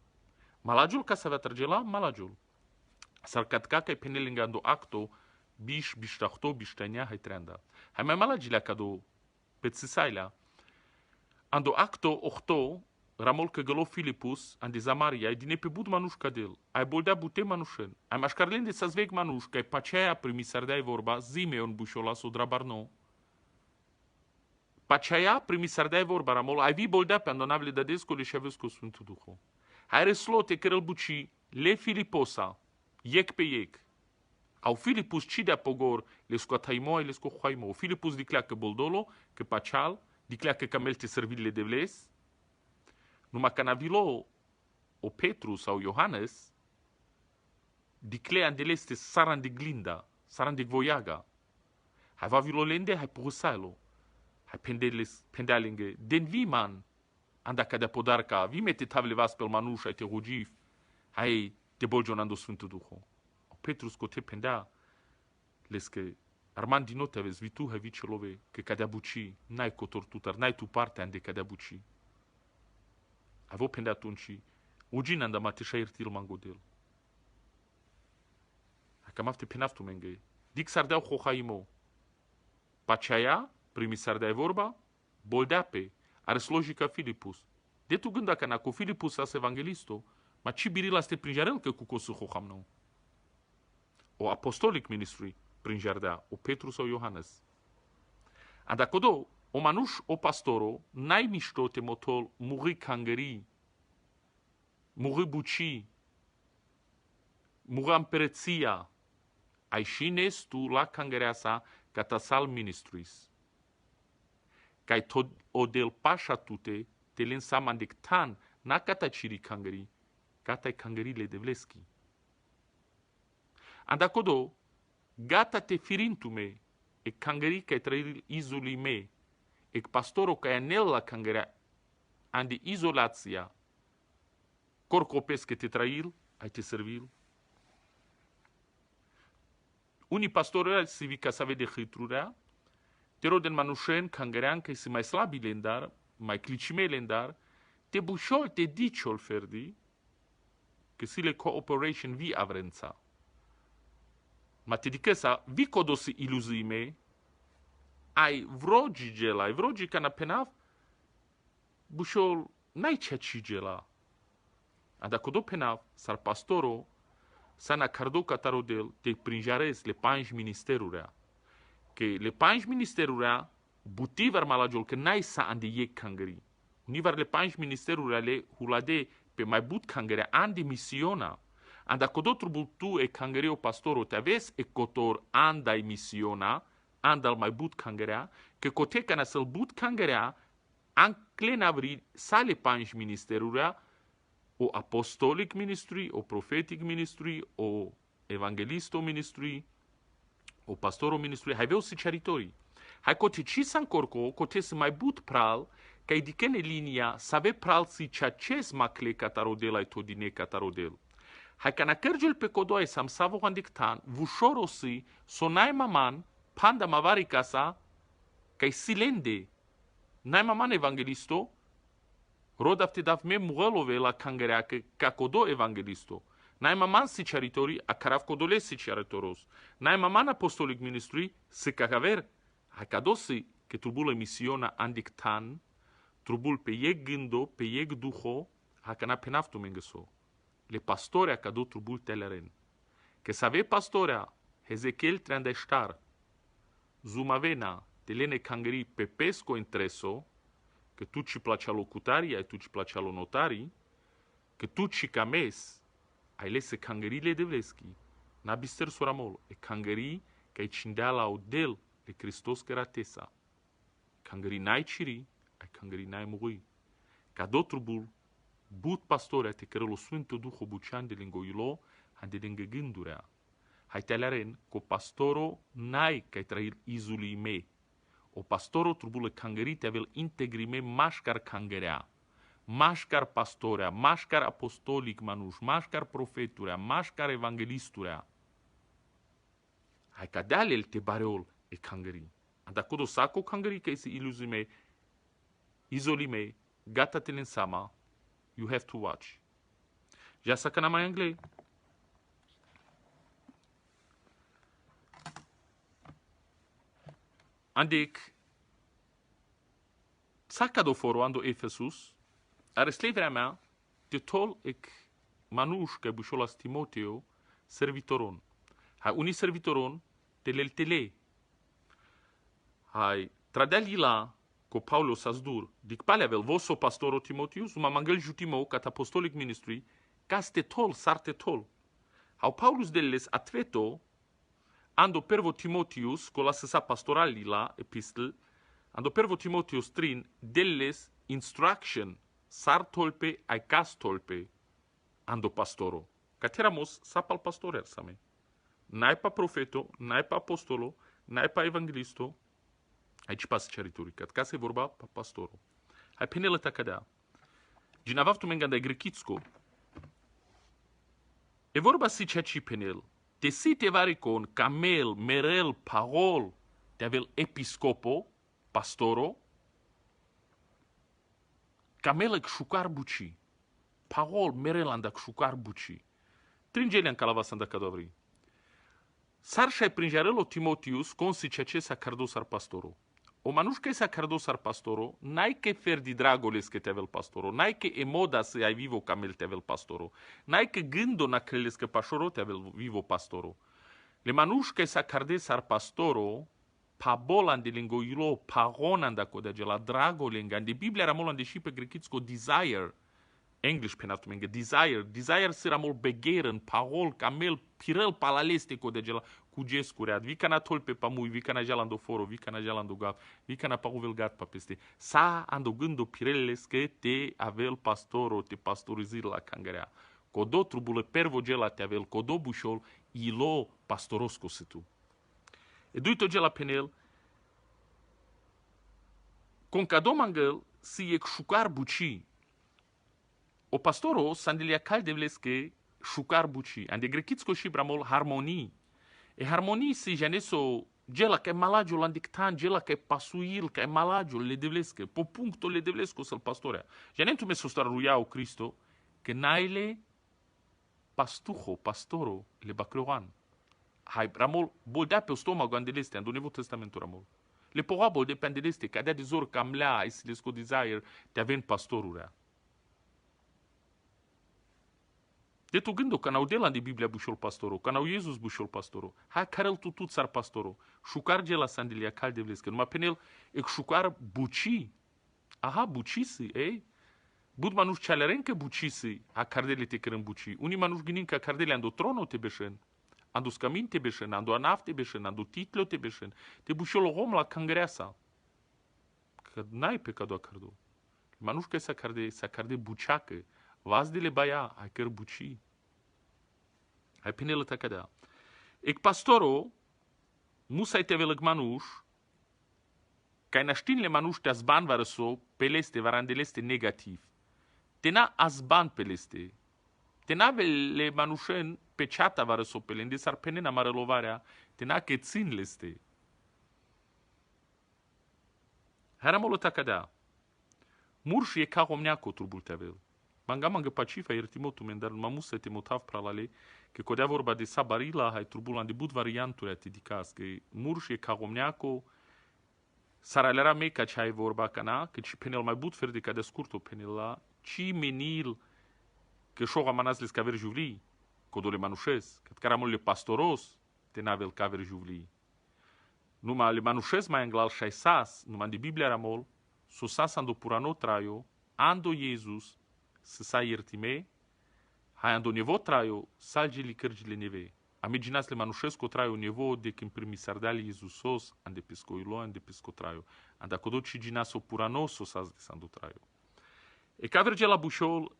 Malagiul ca să avea trăgela, malagiul. S-ar catca ca-i penelingando acto, biștahto, biștania, hai treanda. Hai mai malagilea cado pe țisailea. Ando acto, ochto, ramol că gălo Filipus, ande Zamaria, ai dine pe bud manuș cadel, ai boldea bute manușen, ai mașcarlen de să-ți veg manuș, că ai paceaia primisardea vorba, zime on bușola so drabarno. Paceaia primisardea vorba, ramol, ai vi boldea pe andonavle da descole și aveți cu Sfântul Duhu. Hai reslote cărăl buci, le Filiposa, iec pe iec. Au Filipus cidea pogor, le scoataimo, le scohoaimo. Filipus diclea că boldolo, că paceal, diclea că camelte servile de vles. Numai că navilo o Petru sau Iohannes, diclea andeleste saran de glinda, saran de voiaga. Hai va vilolende, hai purusailo. Hai pendealenge, den vi man, anda ca de podarca, vi mete tavle vas pel manuș, hai te rugif, hai te bolgionando Sfântul Duhu. Petru scote pendea, lescă Armand din note aveți, vi tu hai vi celove, că cadea buci, n-ai cotor tutar, n-ai tu partea ande cadea buci. Avevo pendea atunci, ugina andamate și aertil mangodel. Cam afte penaftu menge. Dic sardeau hohaimo. Paceaia, primi sardea vorba, boldea pe, are logica Filipus. De tu gânda că na cu Filipus as evangelisto, ma ci birila ste prinjarel că cu cosu hohamnou. O apostolic ministry prin jardea, o Petru sau Iohannes. Andacodo, o manuș, o pastoro, n-ai mișto te motol muri kangeri, muri buci, muri ampereția, ai și nestu la kangerea sa catasal ministries. Cai tot o del pașa tute, te lensaman dectan, na cataciri kangeri, catai kangerile de vleschi. Andacodo, gata te firintume, e kangeri ca trail izuli me, e pastoro ca anel la kangerea, ande izolația, corcopes că te trail, ai te servil. Unii pastori se vi ca să vede hâtrurea, te roden manușen, kangerean, că se mai slabi lendar, mai clicime lendar, te bușol, te diciol ferdi, că si le cooperation vi avrența. Ma te dică sa, vi codosi iluzii me, ai vrogi gela, ai vrogi ca na penav, bușol, n-ai cea gela. A dacă do penav, sar pastoro, sa na cardo catarodel, te prinjares le panj ministerurea. Că le panj ministerurea, butivar malagiol, că n-ai sa ande iec kangeri. Univar le panj ministerul ale hulade pe mai but kangerea an de misiona. Anda kodotru bultu e kangereo pastoro te aves e kotor anda e misiona, andal mai but kangerea, că cote cana să-l but kangerea, an clenavri sale panj ministerurea, o apostolic ministry, o prophetic ministry, o evangelisto ministry, o pastoro ministry, hai veu siceritori. Hai cote ci san corco, cote să mai but pral, ca i dicene linia, să ave pral si ceaces macle catarodel ai todine catarodel. Hai ca na cărgel pe codoai sam savo handictan, vușorosi, sonai maman, panda mavari casa, ca silende. Nai maman evangelisto, rodav te dav me muelove la cangerea ca codo evangelisto. Nai maman siceritori, a carav codole siceritoros. Nai maman apostolic ministry, se cacaver, hai ca dosi, că trubul emisiona handictan, trubul pe ieg gândo, pe ieg duho, hai ca na penaftu mengeso. Le pastorea ca do trubul teleren. Că să ave pastorea, Hezekiel treandestar, zumavena, telene cangeri pe pesco intreso, că tu ci placea locutarii, ai tu ci placea lo notarii, că tu ci cames, ai lese cangerile de vleschi, na bister soramol, e cangeri că ai cindea la odel de Hristos căratesa. Cangeri n-ai ciri, ai cangeri n-ai muri. Ca do trubul, but pastorea te cărălo Sfânto Duho bucean de lingoilo, han de lângă gândurea. Hai te alaren, co pastoro n-ai că ai trăir izului me. O pastoro trubulă cangării te avel integrime mașcar cangărea. Mașcar pastorea, mașcar apostolic manuș, mașcar profeturea, mașcar evangelisturea. Hai ca de-alel te bareol e cangării. Dacă o saco cangării că ese iluzime, izolime, gata te lensama, you have to watch. Já saca na mai anglês. Andek saca do foro ando Efesus, are sleverea mea de tol ec manuș că bușolas Timoteo servitoron. Hai uni servitoron te leltele. Hai tradelila co Paulo sasdur, dic paleavel vosso pastoro Timotius, uma mangel jutimo cat apostolic ministry, caste tol, sarte tol. Hau Paulus delles atveto, ando pervo Timotius, cola sa pastorali la epistel, ando pervo Timotius trin, delles instruction, sar tolpe, ai cas tolpe, ando pastoro. Cateramos sapal pastorer same. N-ai pa profeto, n-ai pa apostolo, n-ai pa evangelisto, aici pas cerituri, ca se vorba pa pastoro. Hai penele ta cadea. Ginavav tu mengan de grechitsko. E vorba si ceci penel. Te si te varicon, camel, merel, parol, te avel episcopo, pastoro, camel ec șucar buci, parol, merel andac șucar buci. Tringelian calavas andac cadavri. Sar și-ai prinjarelo Timotius, consi cece sa cardos ar pastoro. O manuș că sa cardos ar pastoro, n-ai che fer di dragoles che te avel pastoro, n-ai che emoda să ai vivo camel te avel pastoro, n-ai che gândo na creles că pașoro te avel vivo pastoro. Le manuș că sa cardes ar pastoro, pa bolan de lingoilo, pa ronan da codege la dragolengan, de Biblia ramolan de și pe grechitsko desire, English penatu menga desire sera mol begeren, parol, camel, pirel palaleste codege la cugescureat, vi cana tolpe pamui, vi cana jalando foro, vi cana jalando gaf, vi cana paruvel gat pa peste. Sa ando gândo pireles că te avel pastoro, te pastorizir la cangarea. Codo trubule pervo gela te avel, codo bușol, ilo pastorosco se tu. E duito gela penel, con cado mangel, si ec șucar buci. O pastoro sandelia calde vlesque șucar buci. Ande grechitsko și bramol harmonii. E harmonii si janeso gela că e malagio landictan, gela că e pasuil, că e malagio le devlesque. Po puncto le devlesco sal pastorea. Janentu me sostaruiau Cristo că naile pastuho, pastoro, le bacroan. Hai, ramol, boldea pe stomago andeleste, ando Novo Testamentul ramol. Le porabol depende deste, cadea de zor cam lea, e silesco desire, te avem pastorurea. De tu gândo că n-au de la de Biblia bușol pastoro, că n-au Iesus bușol pastoro. Hai, care-l tutut sar pastoro. Șucar gela sandelia calde vlescă, numai penel, e șucar buci. Aha, bucisi, ei? Bud manush chalerenke bucisi, a cardele te cărân buci. Unii manush gândin că cardele ando trono te beșen, ando scamin te beșen, ando anaf te beșen, ando titlo te beșen, te bușolo om la cangreasa. Că n-ai pe cado acardo. Manush că sa carde buceacă, vas de le baia, ai căr buci. Ai penelă ta cadea. Ec pastoro, musai te velăg manush, ca naștinle manush te azban varăso, peleste, varandeleste negativ. Tena azban peleste. Tena vele manușen pe ceata varăso pelende, s-ar penena marălovarea, tena că țin leste. Haramolo ta cadea. Murși e ca omneaco turbul te avel. Manga pacifa irtimotu mendar mamusa te motav pralale, că codea vorba de sabarila, hai turbul de bud varianturi atidicas, că murși e ca omneaco, saralera mei ca ce ai vorba cana, că ci penel mai bud fer de ca de scurto penela, ci menil, că șoga manas les caver juvli, codole manușes, că caramol le pastoros, te navel caver juvli. Numai le manușes mai anglal și sas, numai de Biblia ramol, so sas ando purano traio, ando Jesus, să sa iertime, hai ando nevo traio, salgeli cărgile neve. Imaginați le manușesc o traio nevo de când primi sardali Jesusos, ande pescoilo, ande pesco traio. Anda codo ci ginaso purano so sas de sandu traio. E ca verge la bușol,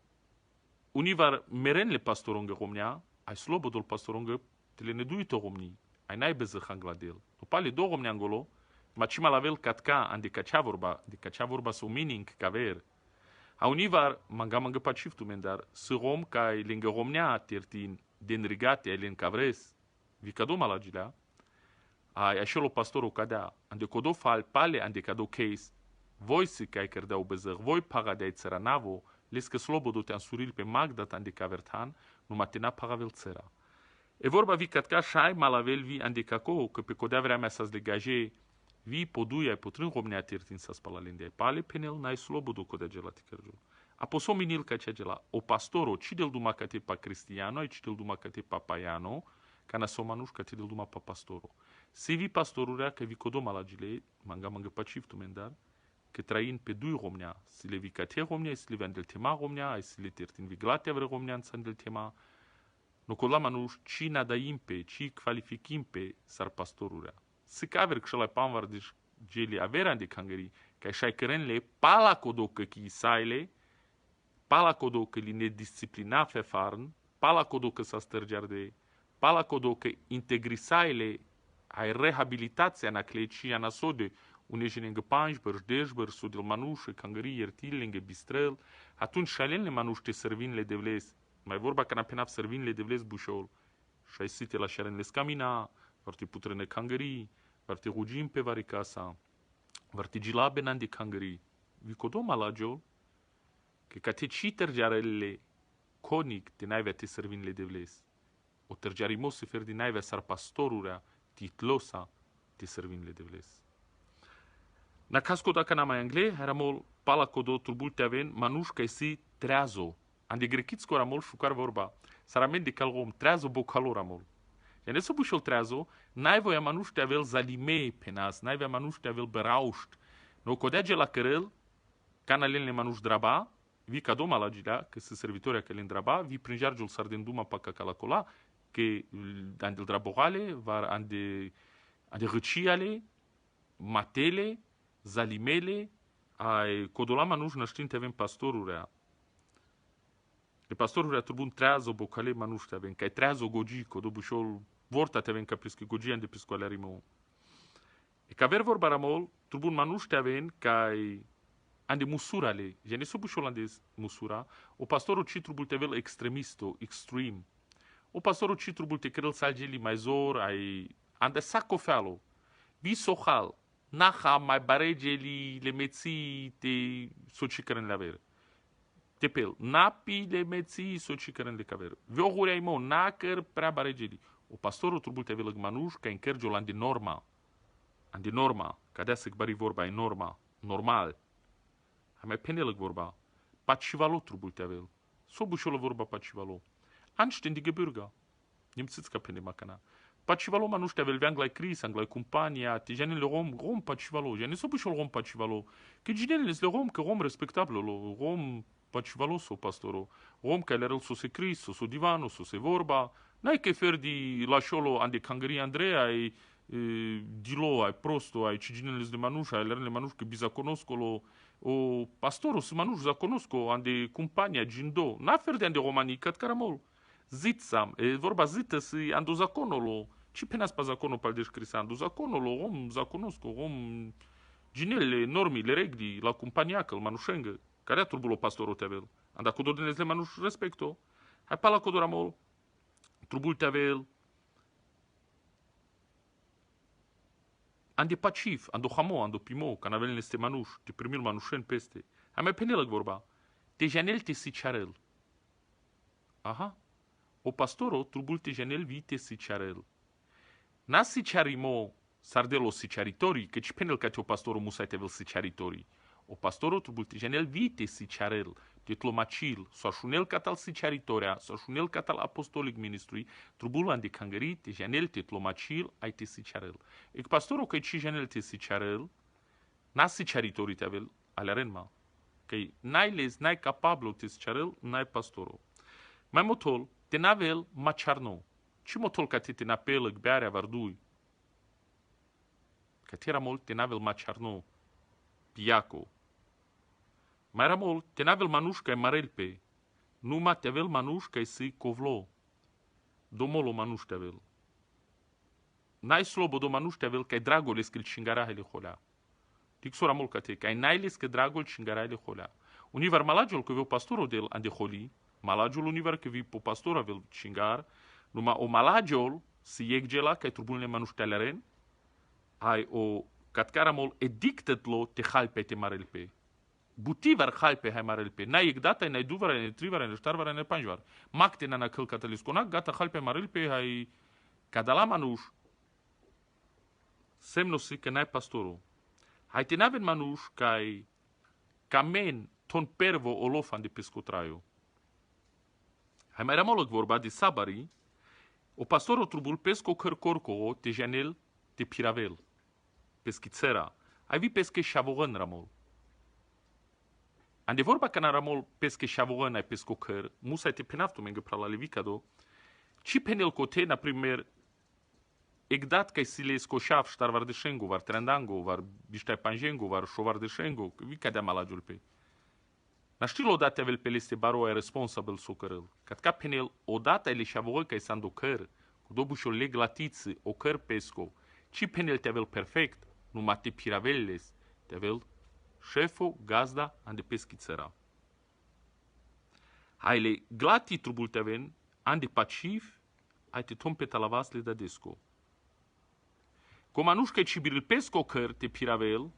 univar meren le pastorongă romnea, ai slobodol pastorongă, te le neduito romni, ai n-ai beză hangladel. No pale do romnea angolo, ma cima la vel catca, ande cacea vorba so meaning caver. A univar manga paciftu mendar, să rom ca ai lângă romnea tertin, den rigate ai len cavres, vi cado malagilea, ai așelo pastorul cadea, ande codo fal pale ande cado case, voi si ca ai cărdeau bezăr, voi paga de ai țăranavo, les că slobodo te-am suril pe Magda ande cavertan, numai te n-a pagavel țăra. E vorba vi catca șai malavel vi ande caco, că pe codea vrea mea să-ți legaje, vi poduia ai potrân romnea tertin să spala lende ai pale, penel n-ai slobodo codea gelati cărgiul. Aposo minil ca cea gela, o pastoro, ci del duma ca te pa cristiano, ai ci del duma ca te pa paiano, ca na somanuș ca te del duma pa pastoro. Se vi pastorurea că vi codoma la gile, manga paciftu mendar, că train pe dui romnea, si le vi ca te romnea, si le vi andel tema romnea, ai si le tertin vi glatea vre romnea în andel tema, no cola manuș, ci nada impe, ci kvalifikimpe sar pastorurea. Se caver că șala panvar de geli avera de cangării, ca și-ai cărenle pala codo că chi saile, pala codo că li nedisciplina fe farn, pala codo că sa stărgearde, pala codo că integrisaile ai rehabilitația na cleci ana sode, unește lângă panjbăr, deșbăr, sudel manușă, cangării, iertil, lângă bistrel, atunci șalenle manuște servinle de vles, mai vorba că n-apenaf servinle de vles bușol, și ai site la șarenle scamina, var te putrene cangării, var te rugim pe varicasa, var te gilabe nan de cangării, vi codo malagiol, că ca te ci tărgearele conic de naivea te servinle de vles. O tărgearimo se fer de naivea sar pastorurea titlosa te servinle de vles. Na casco dacă n-am mai angle, eramol pala codo turbul te aven, manuș ca si treazo. Ande grechițco ramol șucar vorba. Saramen de calrom treazo bo caloramol. Ja ne so bușol treazo, naivoia manuș te avel zalime penas, naivea manuș te avel berausht. No codea la cărel, canalele manuș draba, vi ca doma la gilea, că se servitoria că le îndraba, vi prinjargiul sardenduma pa cacalacola, că ande draborale, var ande râciale, matele, zalimele, ai codolama nuș năștinte avem pastorurea. Le pastorurea turbun trează bocale manuș te avem, că trează gogi, codobușol, vorta te avem ca priscă gogi ande priscoale arimou. E ca ver vorba ramol, turbun manuș te avem, ca ande musurale, ja ne so bușol ande musura, o pastorul ci turbul te vel extremisto, extreme. O pastorul ci turbul te crel salgeli mai zor, ai ande sacofalo, vi sohal, naha mai baregeli le meții te socicărân le aver. Te pel, napi le meții socicărân le caver. Viohuri ai mo, nacăr prea baregeli. O pastorul turbul te vel manuș, ca în cărgiol ande norma, ca dea să bari vorba, e normal. Hai mai penelăg vorba, pacivalo turbul te avel. So bușolă vorba pacivalo. Anständige Bürger. Nimțiți ca pene macana. Pacivalo manuște velveang la cris, la compania, te janele rom pacivalo, jane so pușol rom pacivalo. Că ginele le rom, că rom respectabil, rom pacivalo so pastoro. Rom că le so se cris, so divano, so se vorba. N-ai che ferdi lasciolo ande cangări Andrea, ai dilo, ai prosto, ai ciginele de manușa, ai lerele manuș că biza conoscolo, o pastoro se manuș za conosco, ande compania, gindo. N-a ferdi ande romani, cat caramol. Zit sam, e vorba zită si ando zaconolo. Ce penas pa zaconul pal descrisandu? Zaconul, om, zaconosco, om, ginele, normile, regli, la companiacă, la manușengă, care a turbulo pastorul tevel. Anda cu ordinezle manuș respecto. Hai pa la codoramol, trubul tevel. Ande pacif, ando hamo, ando pimo, canavel este manuș, te primil manușen peste. Hai mai penelăc vorba. Te janel te sicarel. Aha. O pastoro trubul te janel vi te sicarel. Na sicharimo sardelo sicaritori, că ci penel ca te o pastoro musai te vel sicaritori. O pastoro trubul te janel vite sicarel, te tlomacil, so așunel catal sicaritoria, so așunel catal apostolic ministrui, trubul ande cangări, te janel te tlomacil, ai te sicarel. E că pastoro că ci janel te sicarel, na sicaritori te vel, alerenma. Că n-ai capablo te sicarel, n-ai pastoro. Mai motol, te navel maciarno. Ce motol ca te napelăc bearea vardui? Că te era mult te navel maciarno, piaco. Mai era mult te navel manuș ca marelpe. Numai te avel manuș ca si covlo. Domolo manuș te avel. N-ai slobo do manuș te avel ca dragole scil cingarahele holea. Tic sora mult ca te, ca n-ai că dragol cingarahele holea. Univar malagiul că veu pastorul del ande holi, malagiul univar că vi po pastora vel cingar, numai o malagiol si iegela ca turbunile manușteleren, ai o catcaramol edictetlo te halpe te marelpe. Butivar halpe hai marelpe. N-ai egdata, n-ai duvara, n-ai trivara, n-ai ștarvara, n-ai panjvar. Macte n-ana căl catalisconac, gata halpe marelpe, hai cadala manuș. Semnosi că n-ai pastorul. Hai te n-aven manuș ca ai camen ton pervo olofan de pescotraiu. Hai mai ramolog vorba de sabari, o pastor o trubul pesco cărcorco te janel te piravel. Peschițera. Ai vi pesche șavoran ramol. Ande vorba că na ramol pesche șavoran ai pesco căr, musa te penaftu mengă pra la levicado. Ci penel cote na primer egdat că si le scoșaf ștar var de șengo, var trendango, var biștai panjengo, var șovar de șengo, vi cadea malagiul pe. Na știl odată avel pe liste baro e responsabil so cărăl. Cat ca penel odată ele șavoran că s-a ando căr, cu dobușo leg latiți, o căr pesco. Ci penel te avel perfect, numai te piraveles, te avel șefo, gazda, ande peschițera. Hai le glati trubul te aven, ande paciv, ai te tom pe talavasle da desco. Comanuș că ci biril pesco căr te piravel,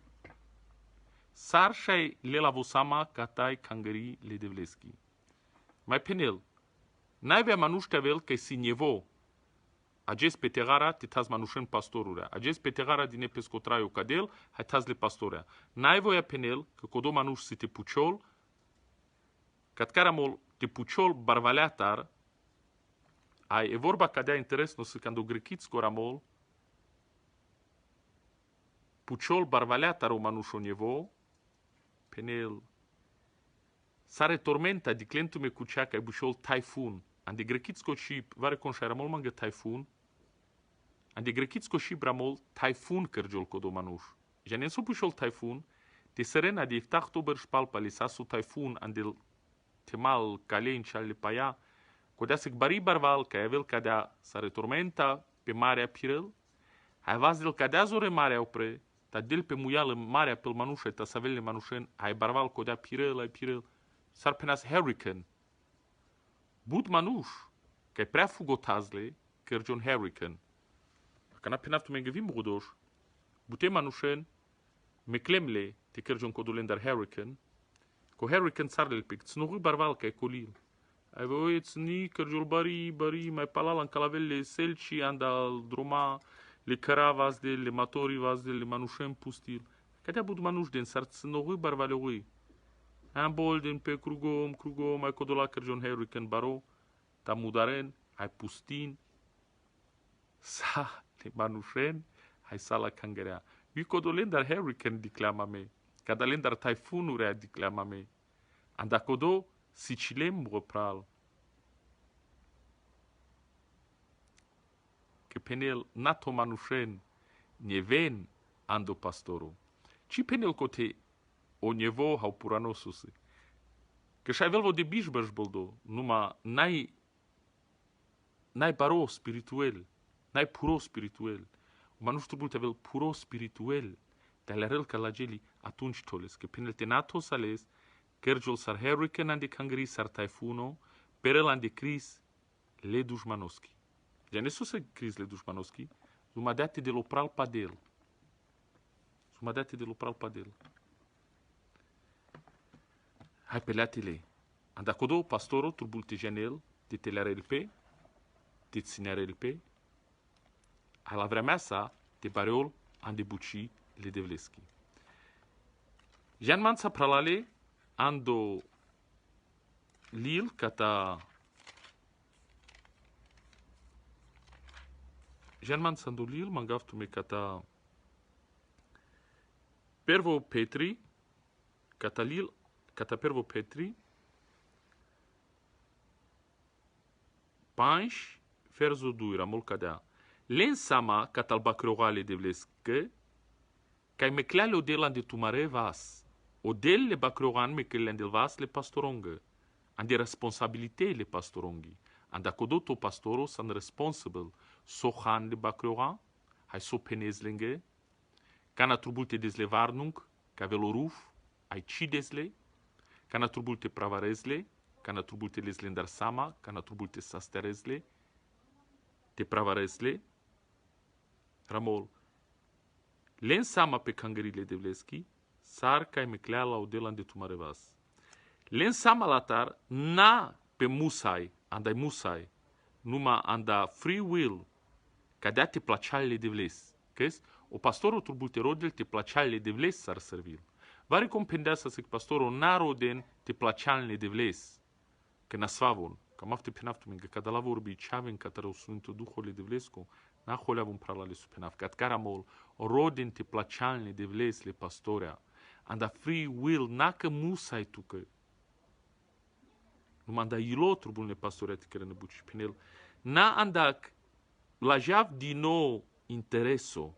sar și le la vosama catai cangări le devleschi. Mai penel, n-ai vea manuș te avel că si nevo, ages pe terara te taz manușen pastorurea. Ages pe terara din pescotraiu cadel, hai taz le pastorea. N-ai voia penel că codo manuș si te puciol, cat caramol te puciol barvaleatar, ai e vorba cadea interes no se cando grechiți coramol, puciol barvaleatar o manușo nevo, penel sare tormenta di clentume cuceaca e bușol taifun. Ande grechiți și vare conșairamol mangă taifun. Ande grechiți și bramol taifun cărgiol codomanuș. Janen so pușol taifun, te serena de iftahtober șpalpa le sasu taifun andel temal calen le paia, codea se bari barval ca evel cadea sare tormenta pe marea pirel, hai vas del cadea zore marea opre, ta del pe muială marea pel manușe, ta savelle manușen, hai barval codea pirel, ai pirel, sar penas hurricane. Bud manuș, că e prea fugotazle, cărgion hurricane. Că n-a penaftu mengăvim rudoș, bute manușen, meclemle te cărgion codulendar hurricane, co hurricane sarle pic, țnoru barval ca e colil. Ai voieți ni cărgiol bari, mai palala în calavelle selci, andal druma, le caravas de le matori vas de le manușen pustil. Cadea bud manuș den sar țnoru barvaleui. Am bolden pe crugom, ai codola cărgion hurricane baro, ta mudaren, ai pustin. sa le manushen hai sala kangerea. Vicodolendar hurricane diclamame, cadalendar taifunurea diclamame, andacodo sicilem repral. Che penel nato manushen neven ando pastoro. Ci penel cote o nevo hau puranosus. Că și avelvo de bijbăș boldo, numai n-ai paro spirituel, n-ai puro spirituel. Ma nu știu te avel puro spirituel, te alerel ca la geli atunci toles, că penel te nato sales, cărgiol sar hurricane ande cangri sar taifuno, perel ande cris le dușmanoski. Ja ne să cris le dușmanoski, zuma date de lopral padel. Zuma date de lopral padel. Hai peleatele. Andacodo pastoro turbul te janel, te telarelpe, te ținerelpe, a la vremea sa, te bareol ande buci le devleski. Jan manța pralale, ando lil cata Jan manța ando lil, mangaftume cata pervo Petri, cata lil, cata pervo Petri, Panș, ferzo duira, mult cadea. Len sama catal bacroale de vlescă, cai mecleale o del ande tumare vas. O del le bacroan mecleale del vas le pastorongă. Ande responsabilite le pastorongi. Ande acodoto pastoro san responsible. Sohan le bacroan, hai so penezlenge. Cana trubulte deslevarnung, ca veloruf, ai ci desle. Cana trubulte pravarezle, cana trubulte leslendar sama, cana trubulte sasterezle. Te pravarezle. Ramol. Len sama pe cangerile de vleschi, sar ca meclea la odelan de tumarevas. Len sama latar, na pe musai, andai musai, numa anda free will, ca dea te placiale de vles. Căs? O pastorul turbute rodel te placiale de vles sar servil. Vari compendea să zic pastorul na roden te placiale de vles. Că nasvavon, cam afte penaftu minge, ca de la vorbi ceaven ca tărău Sfântul Duhului de vlescu, na holea pralale supenaf, cat caramol, roden te placialne de vlesle pastorea, anda free will, nacă musai tu că, nu manda ilotru bunle pastorea te care ne buci pinel, na andac, la jav dino intereso,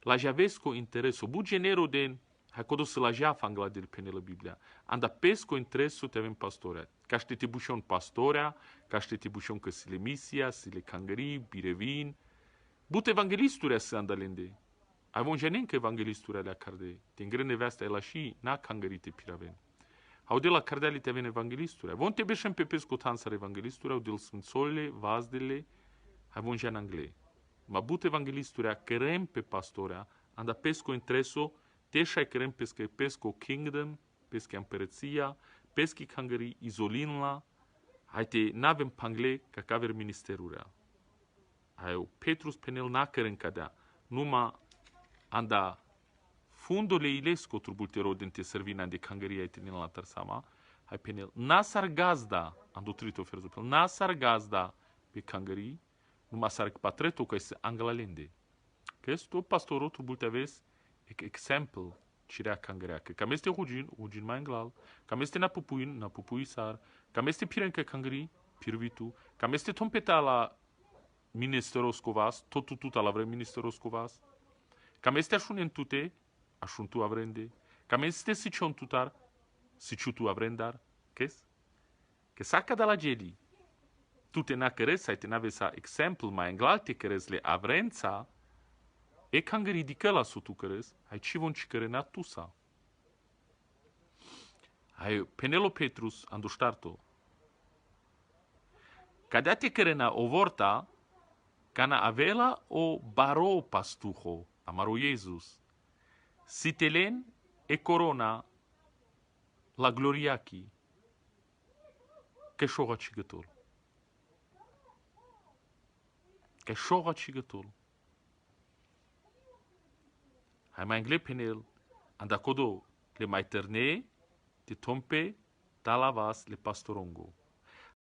la javesco intereso, bu genero den, hai codo să la jav angla del penelă Biblia, anda pesco intereso te avem pastorea, ca ște te bușon pastorea, ca ște te bușon că si le misia, si le cangări, birevin, but evangelisturea să andalende. Ai von janen că evangelisturea le carde, te îngrene vestea e la și, na cangări te piraven. Au de la cardeali te avem evangelisturea. Von te beșem pe pesco tansar evangelisturea, au del sfânțoile, vazdele, hai von jan angle. Ma but evangelisturea cărem pe pastorea, anda pesco intereso, te șai cărem pesco kingdom, pesca împărăția, peschi cangări izolinla, hai te n-avem pangle ca caver ministerurea. Hai Petrus penel n-acărem cadea, numai anda fundole ilesco turbultero dente servina de cangăria ai tenin la tărsama, hai penel n-asar gazda, ando trito ferzupel, n-asar gazda pe cangării, numai sar patreto că este anglalende. Că este o pastorul turbulte aves, exemplu, cirea cangărea, că cam este hugin mai anglal, cam este na pupui sar, cam este pirencă cangării, pirvitu, cam este tompeta la ministeros covas, tot la vrem ministeros covas, cam este așunen tute, așuntu avrende, cam este sicion tutar, siciutu avrendar, kes? Că saca de la gedi, tu te na cărez, sai te nave sa exemplu mai anglal te cărez le avrența, e cangării dică la su tu cărez, hai ci von ci căre na tu sa. Hai Penelo Petrus andu starto. Cadea te căre na o vorta, cana avela o baro pastuho, amaro Jesus. Sitelen e corona la gloriachi, che șoga cigător. Che șoga cigător. Hai mai îngle penel, andacodo le mai terne, te tompe, talavas le pastorongo.